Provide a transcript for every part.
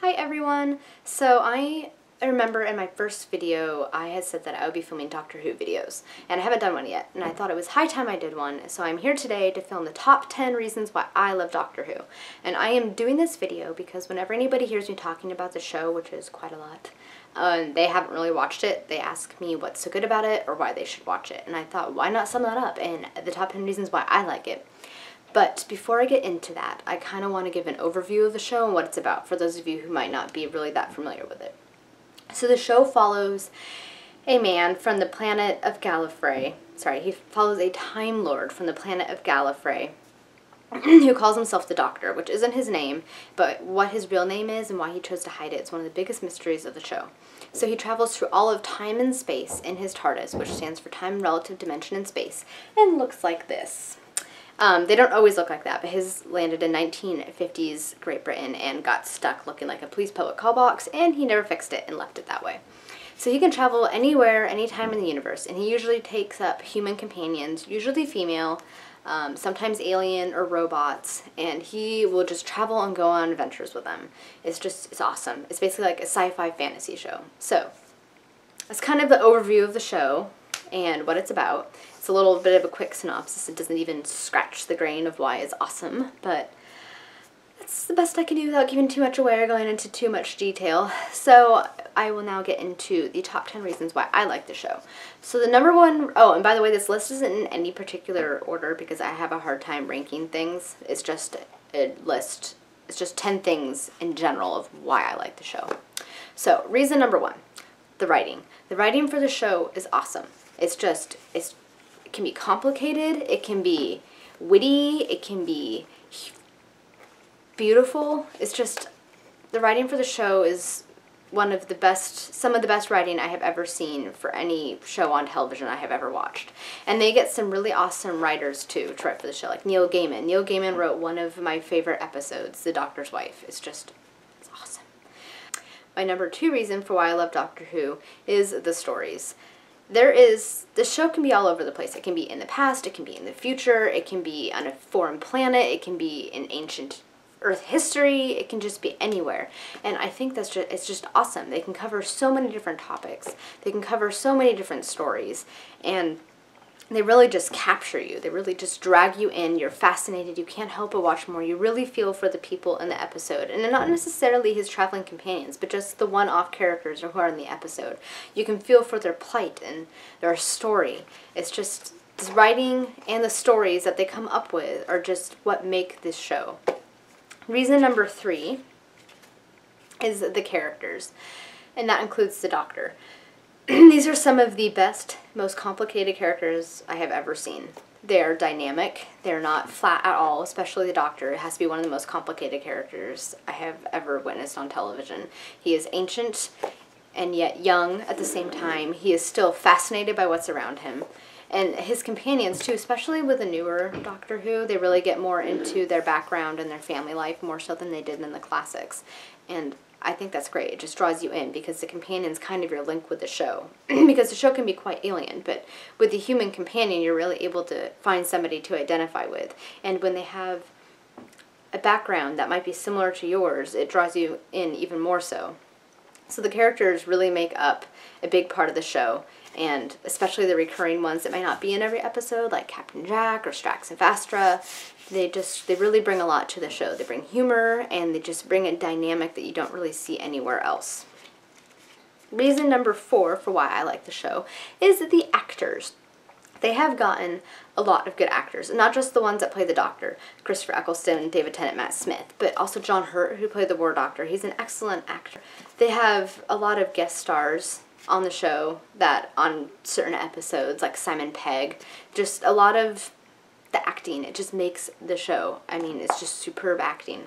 Hi everyone! So I remember in my first video I had said that I would be filming Doctor Who videos, and I haven't done one yet, and I thought it was high time I did one, so I'm here today to film the top 10 reasons why I love Doctor Who. And I am doing this video because whenever anybody hears me talking about the show, which is quite a lot, they haven't really watched it, they ask me what's so good about it or why they should watch it, and I thought, why not sum that up in the top 10 reasons why I like it. But before I get into that, I kind of want to give an overview of the show and what it's about for those of you who might not be really that familiar with it. So the show follows a man from the planet of Gallifrey. Sorry, he follows a Time Lord from the planet of Gallifrey who calls himself the Doctor, which isn't his name, but what his real name is and why he chose to hide it is one of the biggest mysteries of the show. So he travels through all of time and space in his TARDIS, which stands for Time, Relative, Dimension, and Space, and looks like this. They don't always look like that, but his landed in 1950s Great Britain and got stuck looking like a police public call box, and he never fixed it and left it that way. So he can travel anywhere, anytime in the universe, and he usually takes up human companions, usually female, sometimes alien or robots, and he will just travel and go on adventures with them. It's awesome. It's basically like a sci-fi fantasy show. So that's kind of the overview of the show and what it's about. It's a little bit of a quick synopsis. It doesn't even scratch the grain of why it's awesome, but that's the best I can do without giving too much away or going into too much detail. So I will now get into the top 10 reasons why I like the show. So the number one, oh, and by the way, this list isn't in any particular order because I have a hard time ranking things. It's just a list. It's just 10 things in general of why I like the show. So reason number one, the writing. The writing for the show is awesome. It can be complicated, it can be witty, it can be beautiful. It's just, the writing for the show is one of the best, some of the best writing I have ever seen for any show on television I have ever watched. And they get some really awesome writers too to write for the show, like Neil Gaiman. Neil Gaiman wrote one of my favorite episodes, The Doctor's Wife. It's awesome. My number two reason for why I love Doctor Who is the stories. The show can be all over the place. It can be in the past, it can be in the future, it can be on a foreign planet, it can be in ancient Earth history, it can just be anywhere. And I think it's just awesome. They can cover so many different topics. They can cover so many different stories. And they really just capture you. They really just drag you in. You're fascinated. You can't help but watch more. You really feel for the people in the episode. And not necessarily his traveling companions, but just the one-off characters who are in the episode. You can feel for their plight and their story. It's just, the writing and the stories that they come up with are just what make this show. Reason number three is the characters, and that includes the Doctor. These are some of the best, most complicated characters I have ever seen. They're dynamic. They're not flat at all, especially the Doctor. It has to be one of the most complicated characters I have ever witnessed on television. He is ancient and yet young at the same time. He is still fascinated by what's around him. And his companions, too, especially with the newer Doctor Who, they really get more into their background and their family life more so than they did in the classics. And I think that's great. It just draws you in because the companion's kind of your link with the show. Because the show can be quite alien, but with the human companion, you're really able to find somebody to identify with. And when they have a background that might be similar to yours, it draws you in even more so. So the characters really make up a big part of the show, and especially the recurring ones that might not be in every episode, like Captain Jack or Strax and Vastra. They really bring a lot to the show. They bring humor, and they just bring a dynamic that you don't really see anywhere else. Reason number four for why I like the show is the actors. They have gotten a lot of good actors, not just the ones that play the Doctor, Christopher Eccleston, David Tennant, Matt Smith, but also John Hurt, who played the War Doctor. He's an excellent actor. They have a lot of guest stars on the show that on certain episodes, like Simon Pegg, just a lot of the acting. It just makes the show. I mean, it's just superb acting.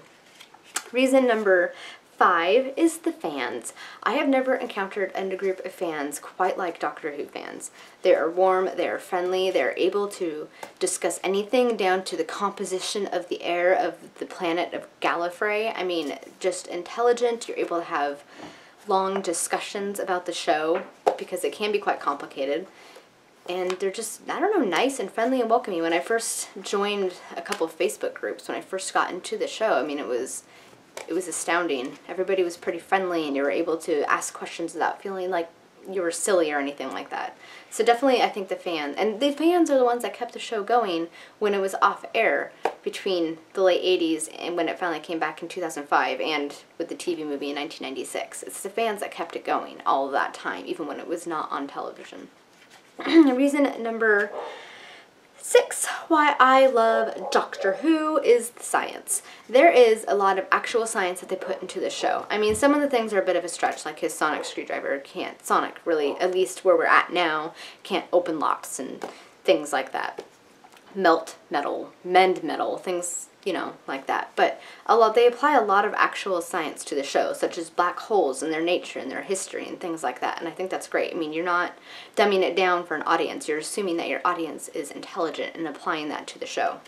Reason number five is the fans. I have never encountered a group of fans quite like Doctor Who fans. They are warm, they are friendly, they're able to discuss anything down to the composition of the air of the planet of Gallifrey. I mean, just intelligent. You're able to have long discussions about the show because it can be quite complicated. And they're just, I don't know, nice and friendly and welcoming. When I first joined a couple of Facebook groups, when I first got into the show, I mean, it was it was astounding. Everybody was pretty friendly, and you were able to ask questions without feeling like you were silly or anything like that. So definitely, I think the fans are the ones that kept the show going when it was off air between the late 80s and when it finally came back in 2005 and with the TV movie in 1996. It's the fans that kept it going all of that time, even when it was not on television. Reason number 6 why I love Doctor Who is the science. There is a lot of actual science that they put into the show. I mean, some of the things are a bit of a stretch, like his sonic screwdriver Sonic really, at least where we're at now, can't open locks and things like that. Melt metal, mend metal, things, you know, like that. But they apply a lot of actual science to the show, such as black holes and their nature and their history and things like that. And I think that's great. I mean, you're not dumbing it down for an audience. You're assuming that your audience is intelligent and applying that to the show.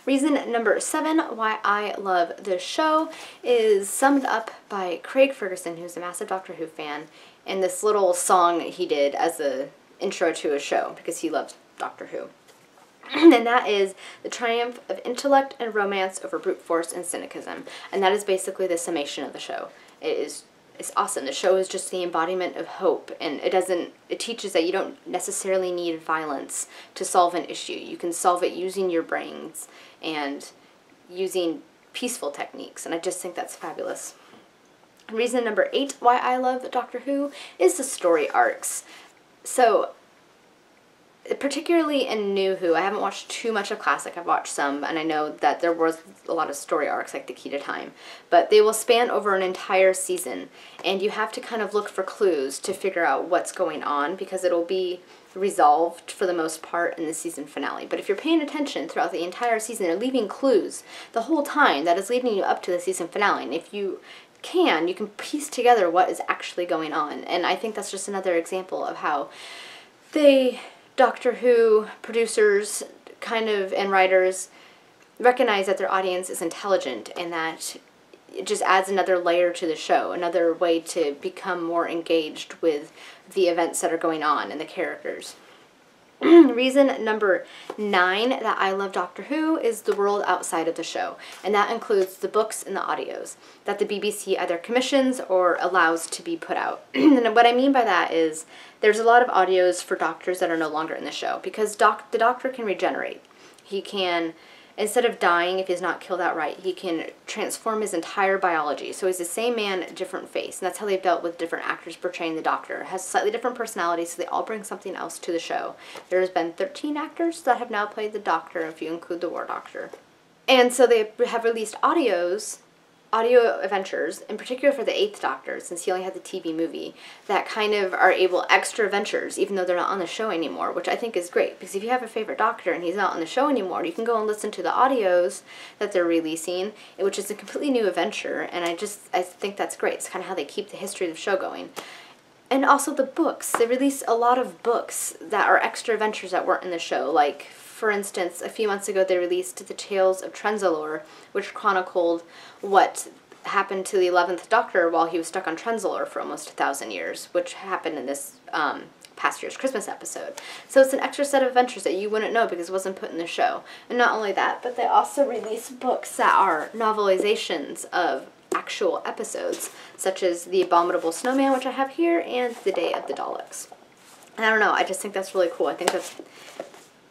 Reason number 7 why I love the show is summed up by Craig Ferguson, who's a massive Doctor Who fan, and this little song he did as the intro to a show because he loves Doctor Who. And that is the triumph of intellect and romance over brute force and cynicism. And that is basically the summation of the show. It's awesome. The show is just the embodiment of hope, and it teaches that you don't necessarily need violence to solve an issue. You can solve it using your brains and using peaceful techniques, and I just think that's fabulous. Reason number 8 why I love Doctor Who is the story arcs. So, particularly in New Who, I haven't watched too much of Classic. I've watched some, and I know that there was a lot of story arcs, like The Key to Time. But they will span over an entire season, and you have to kind of look for clues to figure out what's going on, because it'll be resolved for the most part in the season finale. But if you're paying attention throughout the entire season and leaving clues the whole time, that is leading you up to the season finale. And if you can piece together what is actually going on. And I think that's just another example of how Doctor Who producers and writers recognize that their audience is intelligent, and that it just adds another layer to the show, another way to become more engaged with the events that are going on and the characters. Reason number 9 that I love Doctor Who is the world outside of the show, and that includes the books and the audios that the BBC either commissions or allows to be put out. And what I mean by that is there's a lot of audios for doctors that are no longer in the show, because the Doctor can regenerate. He can, instead of dying if he's not killed outright, he can transform his entire biology. So he's the same man, different face. And that's how they've dealt with different actors portraying the Doctor. It has slightly different personalities, so they all bring something else to the show. There's been 13 actors that have now played the Doctor, if you include the War Doctor. And so they have released audio adventures, in particular for the 8th Doctor, since he only had the TV movie, that kind of are extra adventures, even though they're not on the show anymore, which I think is great, because if you have a favorite Doctor and he's not on the show anymore, you can go and listen to the audios that they're releasing, which is a completely new adventure, and I think that's great. It's kind of how they keep the history of the show going. And also the books. They release a lot of books that are extra adventures that weren't in the show, like, for instance, a few months ago they released The Tales of Trenzalore, which chronicled what happened to the 11th Doctor while he was stuck on Trenzalore for almost 1,000 years, which happened in this past year's Christmas episode. So it's an extra set of adventures that you wouldn't know because it wasn't put in the show. And not only that, but they also release books that are novelizations of actual episodes, such as The Abominable Snowman, which I have here, and The Day of the Daleks. And I don't know, I just think that's really cool. I think that's,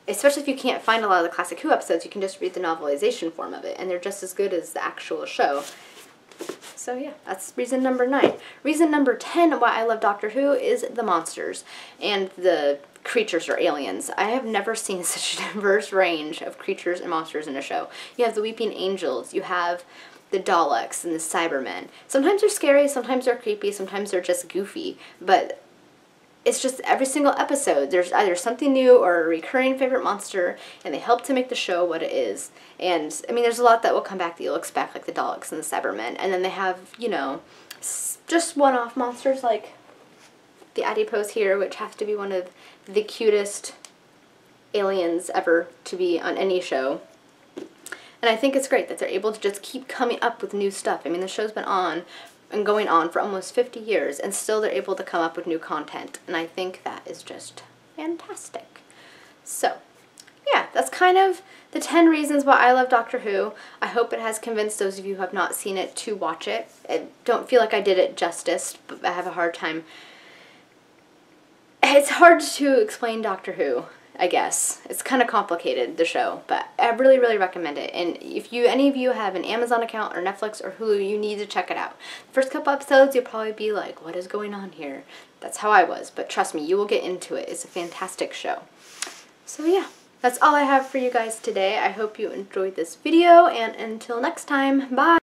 especially if you can't find a lot of the Classic Who episodes, you can just read the novelization form of it, and they're just as good as the actual show. So yeah, that's reason number 9. Reason number 10 why I love Doctor Who is the monsters and the creatures or aliens. I have never seen such a diverse range of creatures and monsters in a show. You have the Weeping Angels, you have the Daleks and the Cybermen. Sometimes they're scary, sometimes they're creepy, sometimes they're just goofy, but it's just every single episode there's either something new or a recurring favorite monster, and they help to make the show what it is. And I mean, there's a lot that will come back that you'll expect, like the Daleks and the Cybermen, and then they have, you know, just one-off monsters like the Adipose here, which has to be one of the cutest aliens ever to be on any show. And I think it's great that they're able to just keep coming up with new stuff. I mean, the show's been on and going on for almost 50 years, and still they're able to come up with new content, and I think that is just fantastic. So, yeah, that's kind of the 10 reasons why I love Doctor Who. I hope it has convinced those of you who have not seen it to watch it. I don't feel like I did it justice, but I have a hard time. It's hard to explain Doctor Who, I guess. It's kind of complicated, the show, but I really, really recommend it. And if any of you have an Amazon account or Netflix or Hulu, you need to check it out. The first couple episodes, you'll probably be like, what is going on here? That's how I was, but trust me, you will get into it. It's a fantastic show. So yeah, that's all I have for you guys today. I hope you enjoyed this video, and until next time, bye!